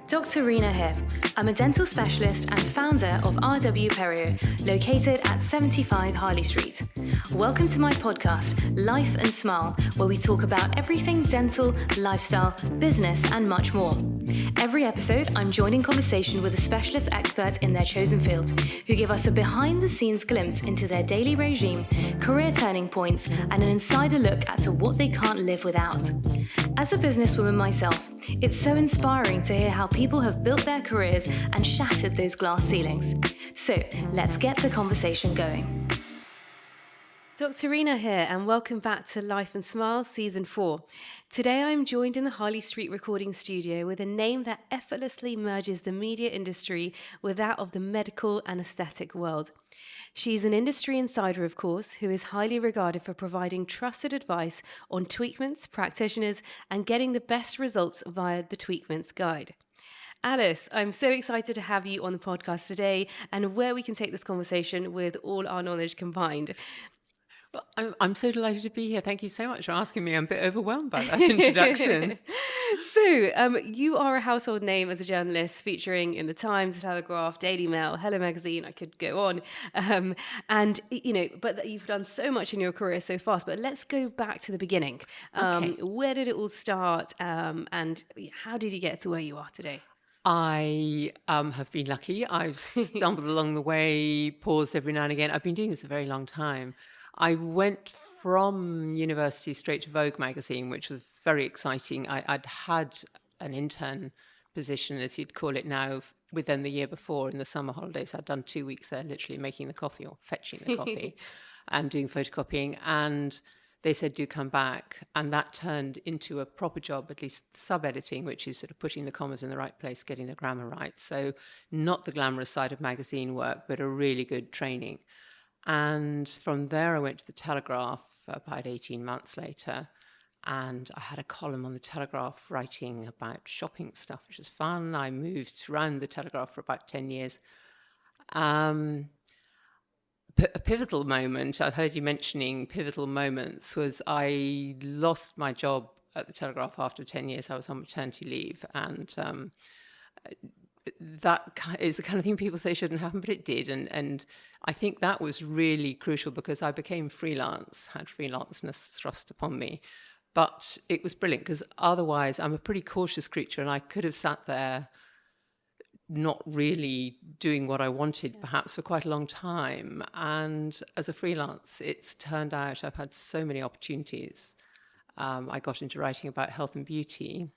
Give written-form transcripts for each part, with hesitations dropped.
Dr Reena here. I'm a dental specialist and founder of RW Perio, located at 75 Harley Street. Welcome to my podcast, Life and Smile, where we talk about everything dental, lifestyle, business, and much more. Every episode, I'm joined in conversation with a specialist expert in their chosen field, who give us a behind-the-scenes glimpse into their daily regime, career turning points, and an insider look at what they can't live without. As a businesswoman myself, it's so inspiring to hear how people have built their careers and shattered those glass ceilings. So let's get the conversation going. Dr. Reena here, and welcome back to Life and Smile Season 4. Today I'm joined in the Harley Street recording studio with a name that effortlessly merges the media industry with that of the medical and aesthetic world. She's an industry insider, of course, who is highly regarded for providing trusted advice on Tweakments, practitioners, and getting the best results via the Tweakments guide. Alice, I'm so excited to have you on the podcast today and where we can take this conversation with all our knowledge combined. Well, I'm so delighted to be here. Thank you so much for asking me. I'm a bit overwhelmed by that introduction. So, you are a household name as a journalist, featuring in the Times, Telegraph, Daily Mail, Hello Magazine. I could go on, but you've done so much in your career so fast. But let's go back to the beginning. Okay. Where did it all start, and how did you get to where you are today? I have been lucky. I've stumbled along the way, paused every now and again. I've been doing this a very long time. I went from university straight to Vogue magazine, which was very exciting. I'd had an intern position, as you'd call it now, with them the year before in the summer holidays. I'd done 2 weeks there, literally making the coffee or fetching the coffee and doing photocopying. And they said, do come back. And that turned into a proper job, at least sub-editing, which is sort of putting the commas in the right place, getting the grammar right. So not the glamorous side of magazine work, but a really good training. And from there, I went to the Telegraph about 18 months later, and I had a column on the Telegraph writing about shopping stuff, which was fun. I moved around the Telegraph for about 10 years. A pivotal moment, I heard you mentioning pivotal moments, was I lost my job at the Telegraph after 10 years. I was on maternity leave, and that is the kind of thing people say shouldn't happen, but it did. And I think that was really crucial because I became freelance, had freelanceness thrust upon me. But it was brilliant because otherwise I'm a pretty cautious creature and I could have sat there not really doing what I wanted, perhaps for quite a long time. And as a freelance, it's turned out I've had so many opportunities. I got into writing about health and beauty.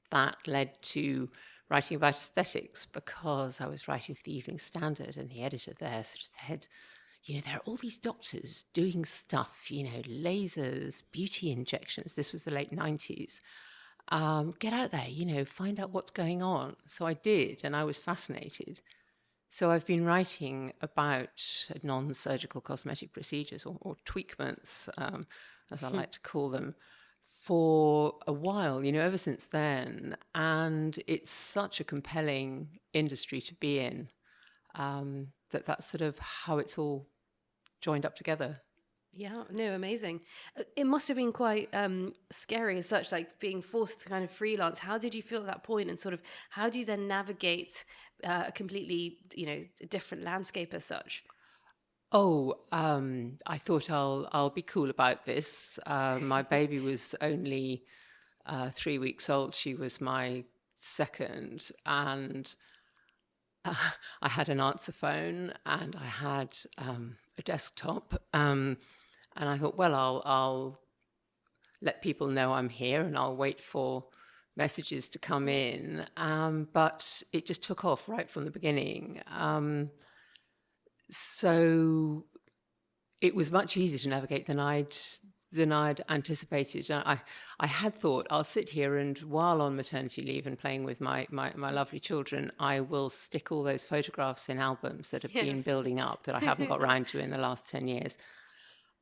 That led to writing about aesthetics because I was writing for the Evening Standard and the editor there sort of said, there are all these doctors doing stuff, lasers, beauty injections. This was the late 90s. Get out there, find out what's going on. So I did, and I was fascinated. So I've been writing about non-surgical cosmetic procedures or tweakments, as I like to call them, for a while, ever since then. And it's such a compelling industry to be in, that's sort of how it's all joined up together. Yeah, no, amazing. It must have been quite scary as such, like being forced to kind of freelance. How did you feel at that point, and sort of how do you then navigate a completely, different landscape as such? I thought I'll be cool about this. My baby was only 3 weeks old. She was my second, and I had an answer phone and I had a desktop. And I thought, well, I'll let people know I'm here and I'll wait for messages to come in. But it just took off right from the beginning. So it was much easier to navigate than I'd anticipated. I had thought I'll sit here and while on maternity leave and playing with my lovely children, I will stick all those photographs in albums that have been building up that I haven't got around to in the last 10 years.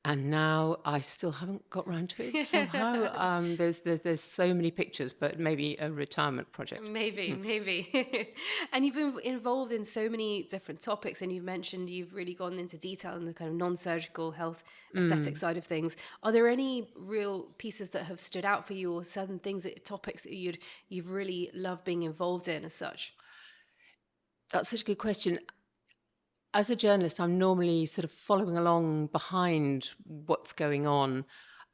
And now I still haven't got round to it somehow. There's so many pictures, but maybe a retirement project. Maybe. And you've been involved in so many different topics, and you've mentioned you've really gone into detail in the kind of non-surgical health aesthetic side of things. Are there any real pieces that have stood out for you, or certain things, topics that you've really loved being involved in as such? That's such a good question. As a journalist, I'm normally sort of following along behind what's going on.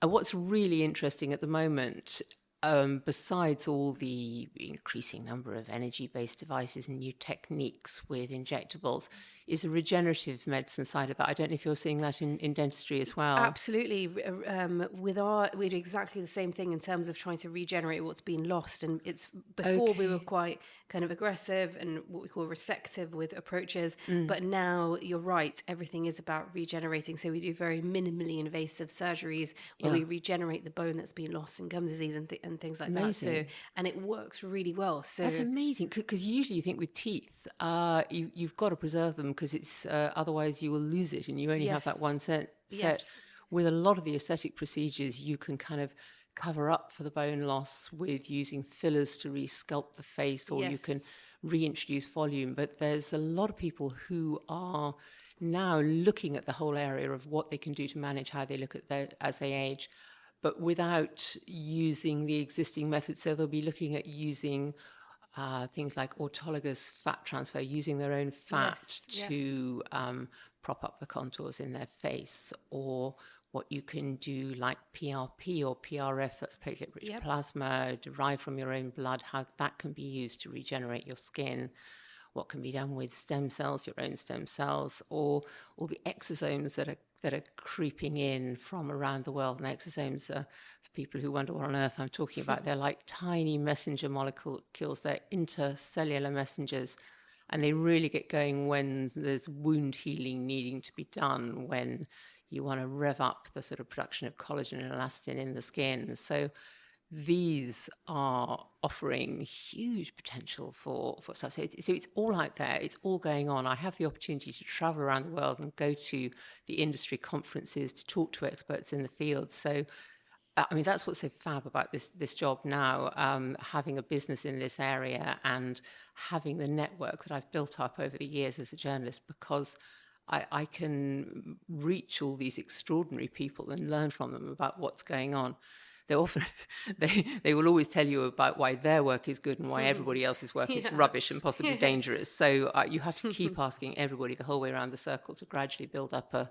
And what's really interesting at the moment, besides all the increasing number of energy-based devices and new techniques with injectables, is the regenerative medicine side of that. I don't know if you're seeing that in dentistry as well. Absolutely. We do exactly the same thing in terms of trying to regenerate what's been lost. And it's before we were quite kind of aggressive and what we call resective with approaches. But now you're right, everything is about regenerating. So we do very minimally invasive surgeries where we regenerate the bone that's been lost in gum disease and things like that. So, and it works really well. So that's amazing, because usually you think with teeth, you've got to preserve them because it's otherwise you will lose it and you only have that one set. With a lot of the aesthetic procedures, you can kind of cover up for the bone loss with using fillers to resculpt the face, or you can reintroduce volume. But there's a lot of people who are now looking at the whole area of what they can do to manage how they look at as they age, but without using the existing methods. So they'll be looking at using things like autologous fat transfer, using their own fat to prop up the contours in their face, or what you can do like PRP or PRF, that's platelet-rich plasma, derived from your own blood, how that can be used to regenerate your skin. What can be done with stem cells, your own stem cells, or all the exosomes that are creeping in from around the world. And exosomes are, for people who wonder what on earth I'm talking about, they're like tiny messenger molecules. They're intercellular messengers, and they really get going when there's wound healing needing to be done, when you want to rev up the sort of production of collagen and elastin in the skin. So these are offering huge potential for stuff. So it's all out there. It's all going on. I have the opportunity to travel around the world and go to the industry conferences to talk to experts in the field. So, I mean, that's what's so fab about this job now, having a business in this area and having the network that I've built up over the years as a journalist, because I can reach all these extraordinary people and learn from them about what's going on. They often they will always tell you about why their work is good and why everybody else's work is rubbish and possibly dangerous. So you have to keep asking everybody the whole way around the circle to gradually build up a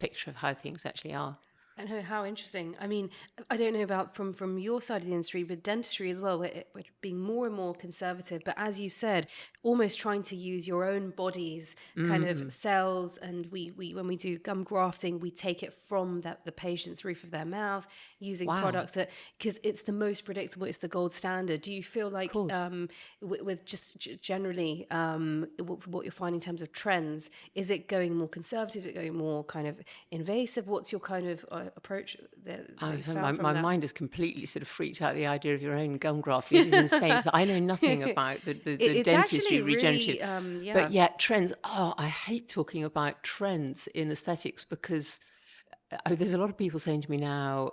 picture of how things actually are. And how interesting. I mean, I don't know about from your side of the industry, but dentistry as well, we're being more and more conservative. But as you said, almost trying to use your own body's kind of cells. And we when we do gum grafting, we take it from the patient's roof of their mouth using products that, because it's the most predictable, it's the gold standard. Do you feel like with just generally what you're finding in terms of trends, is it going more conservative? Is it going more kind of invasive? What's your kind of approach my mind is completely sort of freaked out at the idea of your own gum graft. This is insane. So I know nothing about the dentistry regenerative. But yet trends. I hate talking about trends in aesthetics, because there's a lot of people saying to me now,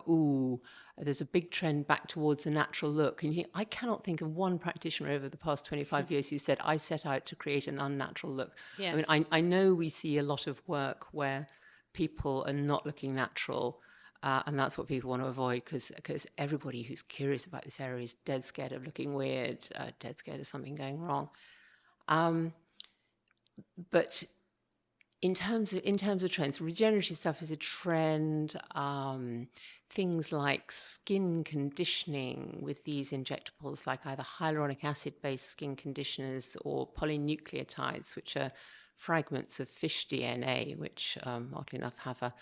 there's a big trend back towards a natural look. And I cannot think of one practitioner over the past 25 years who said, I set out to create an unnatural look. Yes. I mean, I know we see a lot of work where people are not looking natural, and that's what people want to avoid, because everybody who's curious about this area is dead scared of looking weird, dead scared of something going wrong. But in terms of trends, regenerative stuff is a trend. Things like skin conditioning with these injectables, like either hyaluronic acid-based skin conditioners or polynucleotides, which are fragments of fish DNA, which oddly enough have a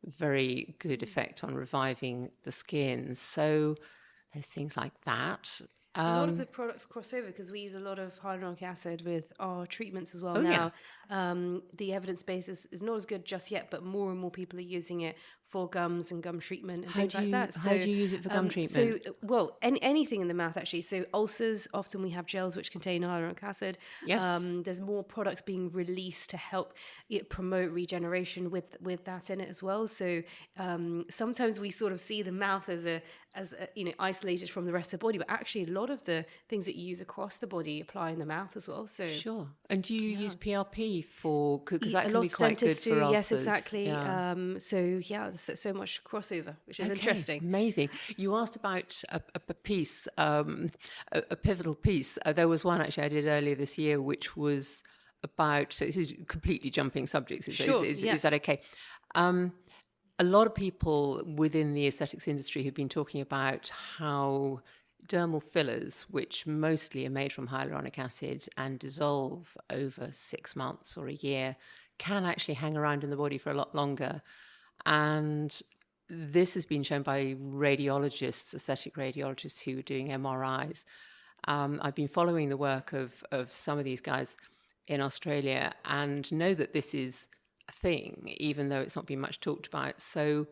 very good effect on reviving the skin. So there's things like that. A lot of the products cross over, because we use a lot of hyaluronic acid with our treatments as well now. The evidence base is not as good just yet, but more and more people are using it for gums and gum treatment and things like that. How do you use it for gum treatment? Anything in the mouth, actually. So ulcers, often we have gels which contain hyaluronic acid. Yes. There's more products being released to help promote regeneration with that in it as well. So sometimes we sort of see the mouth as a isolated from the rest of the body, but actually a lot of the things that you use across the body apply in the mouth as well. So sure. And do you use PRP for, because that can be of quite good dentists for ulcers? Yes, exactly. Yeah. So much crossover, which is interesting. Amazing. You asked about a piece, a pivotal piece. There was one actually I did earlier this year, which was about, so this is completely jumping subjects. Is that okay? A lot of people within the aesthetics industry have been talking about how dermal fillers, which mostly are made from hyaluronic acid and dissolve over 6 months or a year, can actually hang around in the body for a lot longer. And this has been shown by radiologists, aesthetic radiologists who are doing MRIs. I've been following the work of some of these guys in Australia and know that this is a thing, even though it's not been much talked about. So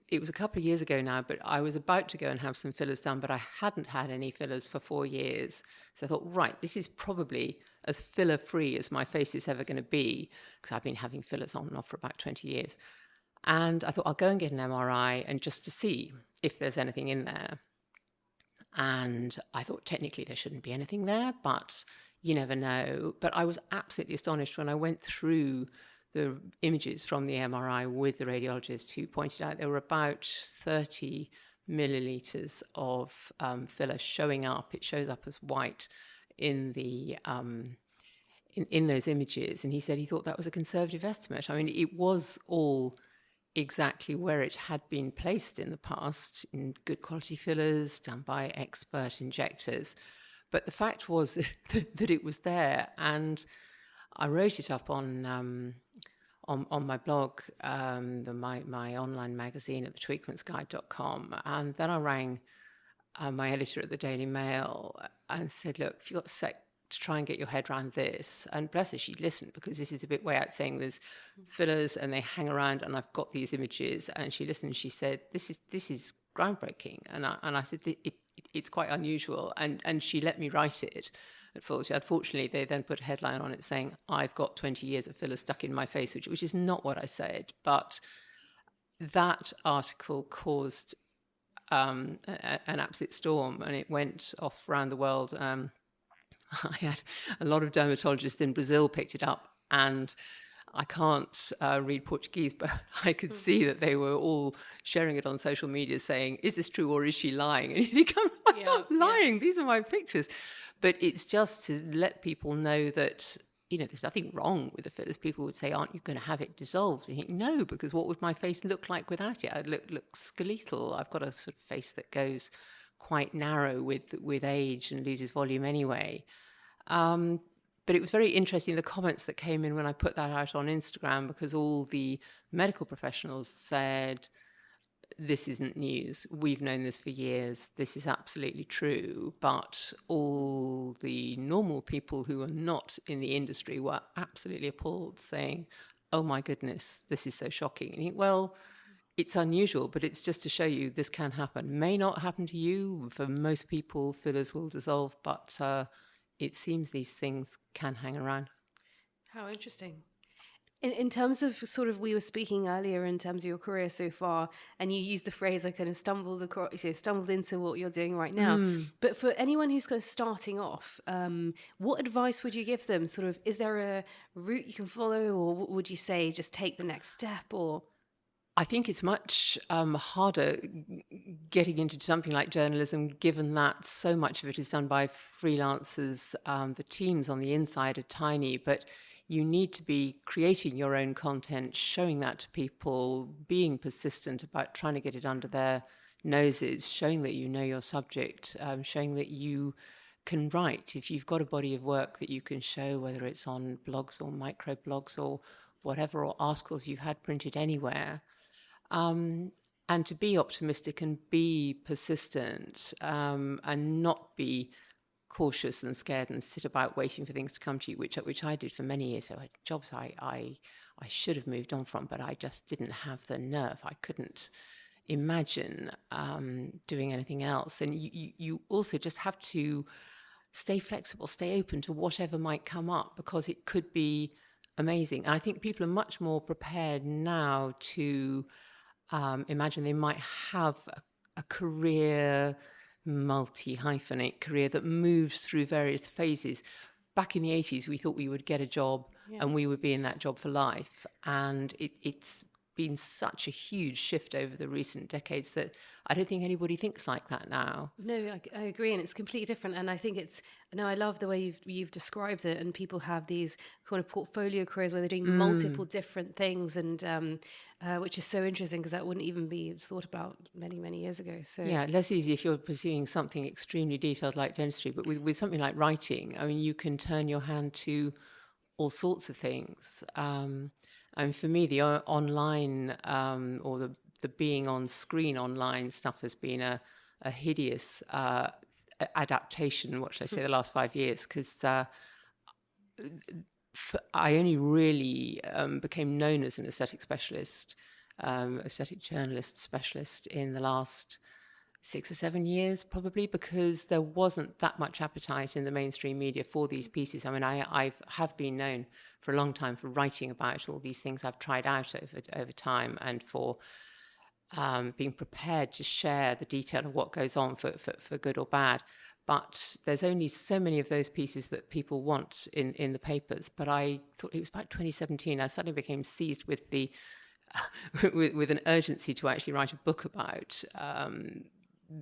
it was a couple of years ago now, but I was about to go and have some fillers done, but I hadn't had any fillers for 4 years. So I thought, right, this is probably as filler-free as my face is ever going to be, because I've been having fillers on and off for about 20 years. And I thought, I'll go and get an MRI and just to see if there's anything in there. And I thought, technically, there shouldn't be anything there, but you never know. But I was absolutely astonished when I went through the images from the MRI with the radiologist who pointed out there were about 30 milliliters of filler showing up. It shows up as white in the in those images. And he said he thought that was a conservative estimate. I mean, it was all exactly where it had been placed in the past, in good quality fillers done by expert injectors. But the fact was that it was there, and I wrote it up on my blog, my online magazine at Tweakmentsguide.com, and then I rang my editor at the Daily Mail and said, look, if you've got a sec to try and get your head around this, and bless her, she listened, because this is a bit way out saying there's fillers and they hang around and I've got these images, and she listened. She said, this is groundbreaking, and I said it's quite unusual, and she let me write it. Unfortunately, they then put a headline on it saying, I've got 20 years of filler stuck in my face, which is not what I said. But that article caused an absolute storm, and it went off around the world. I had a lot of dermatologists in Brazil picked it up, and I can't read Portuguese, but I could see that they were all sharing it on social media saying, is this true or is she lying? And you think, I'm not lying. These are my pictures. But it's just to let people know that, there's nothing wrong with the fillers. People would say, aren't you going to have it dissolved? And you think, no, because what would my face look like without it? I'd look skeletal. I've got a sort of face that goes quite narrow with age and loses volume anyway. But it was very interesting, the comments that came in when I put that out on Instagram, because all the medical professionals said, this isn't news. We've known this for years. This is absolutely true. But all the normal people who are not in the industry were absolutely appalled, saying, oh my goodness, this is so shocking. And you think, well, it's unusual, but it's just to show you this can happen. May not happen to you. For most people, fillers will dissolve, but it seems these things can hang around. How interesting. In terms of sort of, we were speaking earlier in terms of your career so far, and you used the phrase, I kind of stumbled into what you're doing right now. But for anyone who's kind of starting off, what advice would you give them? Sort of, is there a route you can follow, or would you say just take the next step? Or I think it's much harder getting into something like journalism, given that so much of it is done by freelancers. The teams on the inside are tiny, but you need to be creating your own content, showing that to people, being persistent about trying to get it under their noses, showing that you know your subject, showing that you can write. If you've got a body of work that you can show, whether it's on blogs or microblogs or whatever, or articles you've had printed anywhere, and to be optimistic and be persistent, and not be cautious and scared and sit about waiting for things to come to you, which I did for many years. So jobs I should have moved on from, but I just didn't have the nerve. I couldn't imagine doing anything else. And you also just have to stay flexible, stay open to whatever might come up, because it could be amazing. And I think people are much more prepared now to imagine they might have a career, multi-hyphenate career that moves through various phases. Back in the 80s, we thought we would get a job and we would be in that job for life. And it's been such a huge shift over the recent decades that I don't think anybody thinks like that now. No, I agree, and it's completely different. And I think I love the way you've described it. And people have these kind of portfolio careers where they're doing multiple different things, and which is so interesting, because that wouldn't even be thought about many, many years ago. So yeah, less easy if you're pursuing something extremely detailed like dentistry, but with something like writing, I mean, you can turn your hand to all sorts of things. And for me, the online or the being on screen online stuff has been a hideous adaptation, what should I say, the last 5 years, because I only really became known as an aesthetic specialist, aesthetic journalist specialist in the last 6 or 7 years, probably, because there wasn't that much appetite in the mainstream media for these pieces. I mean, I have been known for a long time for writing about all these things I've tried out over time, and for being prepared to share the detail of what goes on for good or bad. But there's only so many of those pieces that people want in the papers. But I thought it was about 2017, I suddenly became seized with with an urgency to actually write a book about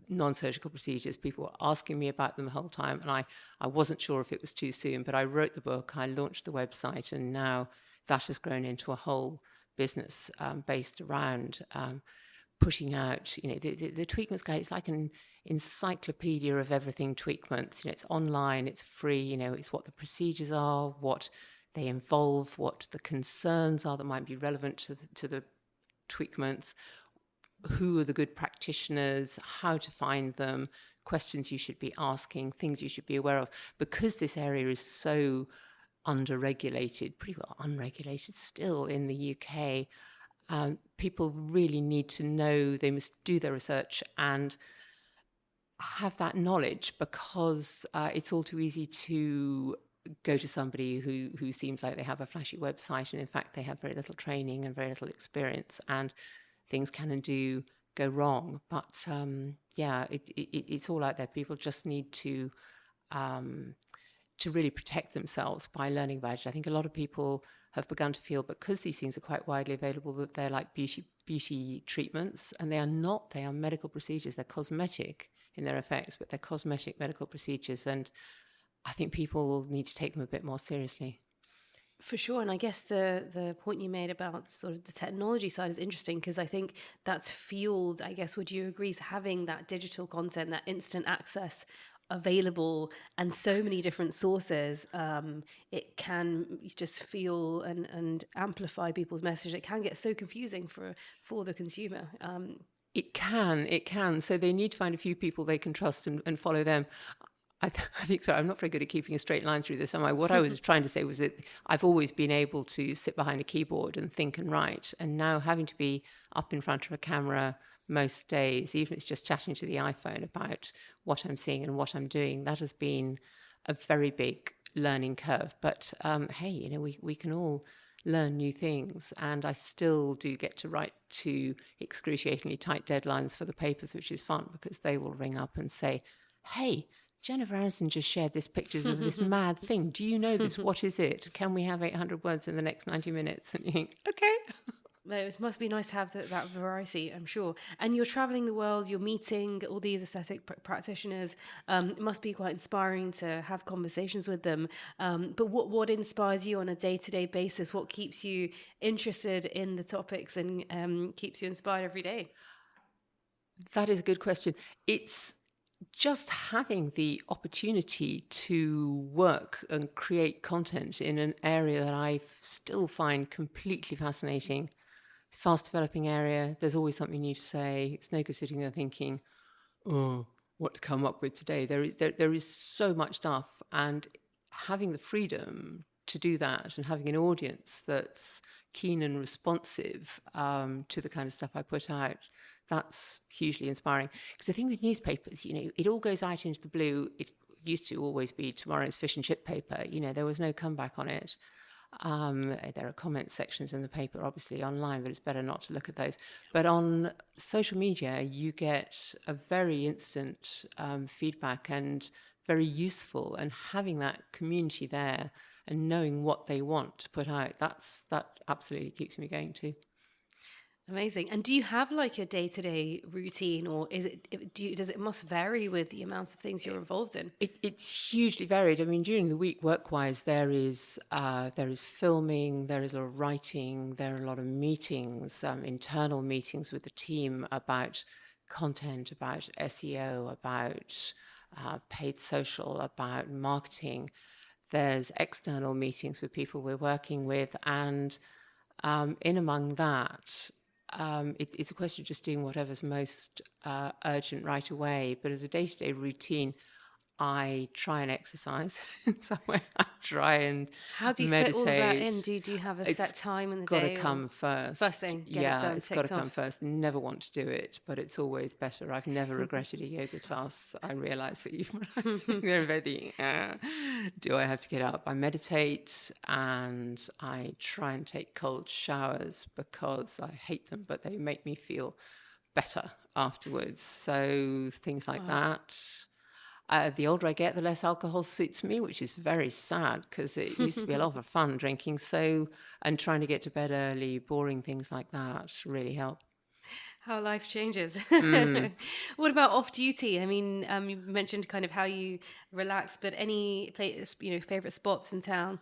non-surgical procedures. People were asking me about them the whole time, and I wasn't sure if it was too soon, but I wrote the book, I launched the website, and now that has grown into a whole business based around pushing out, the Tweakments Guide. It's like an encyclopedia of everything Tweakments. It's online, it's free, it's what the procedures are, what they involve, what the concerns are that might be relevant to the Tweakments, who are the good practitioners, how to find them, questions you should be asking, things you should be aware of. Because this area is so under-regulated, pretty well unregulated still in the UK, people really need to know, they must do their research and have that knowledge, because it's all too easy to go to somebody who seems like they have a flashy website, and in fact they have very little training and very little experience, and things can and do go wrong. But it's all out there. People just need to really protect themselves by learning about it. I think a lot of people have begun to feel, because these things are quite widely available, that they're like beauty treatments, and they are not. They are medical procedures. They're cosmetic in their effects, but they're cosmetic medical procedures, and I think people need to take them a bit more seriously. For sure. And I guess the point you made about sort of the technology side is interesting, because I think that's fueled, I guess, would you agree, having that digital content, that instant access available, and so many different sources, it can just fuel and amplify people's message. It can get so confusing for the consumer. It can. So they need to find a few people they can trust and follow them. I think so. I'm not very good at keeping a straight line through this, am I? What I was trying to say was that I've always been able to sit behind a keyboard and think and write, and now having to be up in front of a camera most days, even if it's just chatting to the iPhone about what I'm seeing and what I'm doing, that has been a very big learning curve. But hey, we can all learn new things, and I still do get to write to excruciatingly tight deadlines for the papers, which is fun, because they will ring up and say, hey, Jennifer Aniston just shared this pictures of this mad thing. Do you know this? What is it? Can we have 800 words in the next 90 minutes? And you think, okay. It must be nice to have that variety, I'm sure. And you're traveling the world, you're meeting all these aesthetic practitioners. It must be quite inspiring to have conversations with them. But what inspires you on a day-to-day basis? What keeps you interested in the topics and keeps you inspired every day? That is a good question. It's just having the opportunity to work and create content in an area that I still find completely fascinating. It's a fast developing area. There's always something new to say. It's no good sitting there thinking, oh, what to come up with today. There is so much stuff, and having the freedom to do that and having an audience that's keen and responsive to the kind of stuff I put out, that's hugely inspiring. Because the thing with newspapers, it all goes out into the blue. It used to always be tomorrow's fish and chip paper. There was no comeback on it. There are comment sections in the paper, obviously online, but it's better not to look at those. But on social media, you get a very instant feedback and very useful. And having that community there and knowing what they want to put out, that absolutely keeps me going too. Amazing. And do you have like a day-to-day routine, or does it must vary with the amount of things you're involved in? It's hugely varied. I mean, during the week, work-wise, there is filming, there is a lot of writing, there are a lot of meetings, internal meetings with the team about content, about SEO, about paid social, about marketing. There's external meetings with people we're working with, and in among that, it's a question of just doing whatever's most urgent right away. But as a day-to-day routine, I try and exercise in some way. I try and How do you meditate. fit all of that in? Do you have a set time in the day? It's got to come first. First thing, get it done, it's got to come first. Never want to do it, but it's always better. I've never regretted a yoga class. I realise for you, when I'm sitting there thinking, do I have to get up? I meditate and I try and take cold showers because I hate them, but they make me feel better afterwards. So things like that. The older I get, the less alcohol suits me, which is very sad because it used to be a lot of fun drinking. And trying to get to bed early, boring things like that really help. How life changes. What about off duty? I mean, you mentioned kind of how you relax, but any favorite spots in town?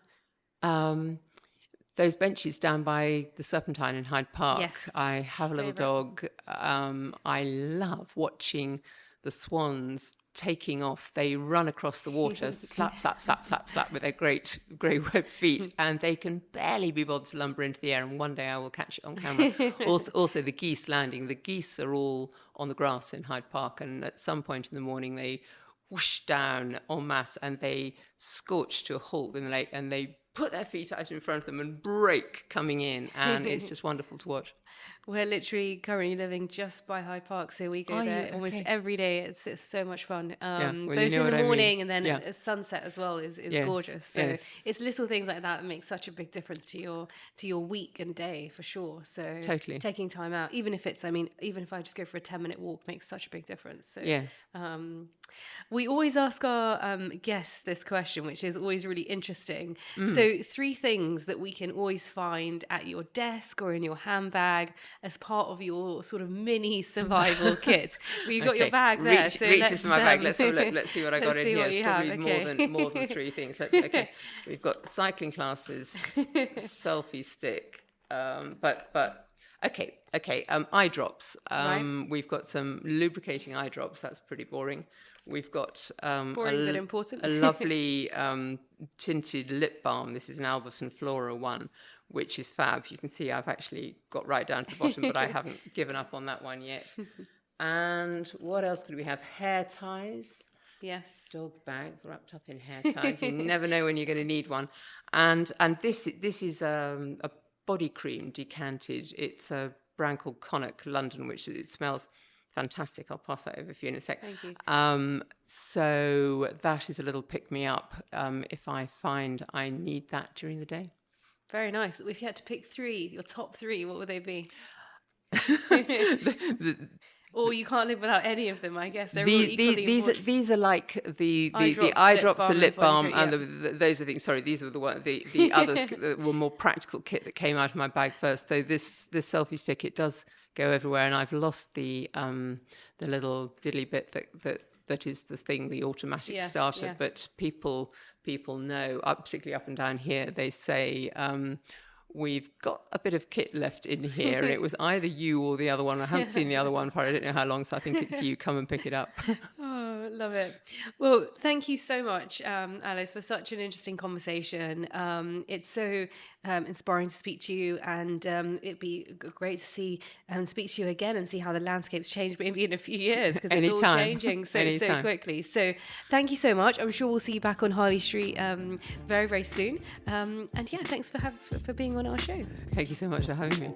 Those benches down by the Serpentine in Hyde Park. Yes, I have a little dog. I love watching the swans taking off. They run across the water, slap, slap, slap, slap, slap with their great grey webbed feet, and they can barely be bothered to lumber into the air. And one day I will catch it on camera. Also, the geese landing. The geese are all on the grass in Hyde Park, and at some point in the morning they whoosh down en masse and they scorch to a halt in the lake, and they put their feet out in front of them and break coming in, and it's just wonderful to watch. We're literally currently living just by Hyde Park, so we go there almost every day. It's so much fun. Both in the morning and then at sunset as well is gorgeous. So it's little things like that make such a big difference to your week and day for sure. So totally taking time out, even if I just go for a 10-minute walk, makes such a big difference. So we always ask our guests this question, which is always really interesting. So 3 things that we can always find at your desk or in your handbag as part of your sort of mini survival kit. Well, you've got your bag there. Reaches my bag. Let's have a look. Let's see what I got in here. It's probably more than 3 things. We've got cycling classes, selfie stick, eye drops. We've got some lubricating eye drops. That's pretty boring. We've got boring but important. a lovely tinted lip balm. This is an Alberson Flora one, which is fab. You can see I've actually got right down to the bottom, but I haven't given up on that one yet. And what else could we have? Hair ties. Yes. Dog bag wrapped up in hair ties. You never know when you're going to need one. And this is a body cream decanted. It's a brand called Connacht London, which it smells fantastic. I'll pass that over for you in a sec. Thank you. So that is a little pick-me-up if I find I need that during the day. Very nice. If you had to pick 3, your top 3, what would they be? Or you can't live without any of them, I guess. They're all equally important. These are like the eye drops, the lip balm, and those are things. Sorry, these are the others were more practical kit that came out of my bag first. Though this selfie stick, it does go everywhere, and I've lost the little diddly bit that is the thing, the automatic starter. Yes. But people know, particularly up and down here, they say, we've got a bit of kit left in here, and it was either you or the other one. I haven't seen the other one for I don't know how long, so I think it's you. Come and pick it up. Oh, I love it. Well, thank you so much, Alice, for such an interesting conversation. It's so inspiring to speak to you, and it'd be great to speak to you again and see how the landscape's changed maybe in a few years, because it's all changing so quickly. So thank you so much. I'm sure we'll see you back on Harley Street very, very soon. And yeah, thanks for being on our show. Thank you so much for having me.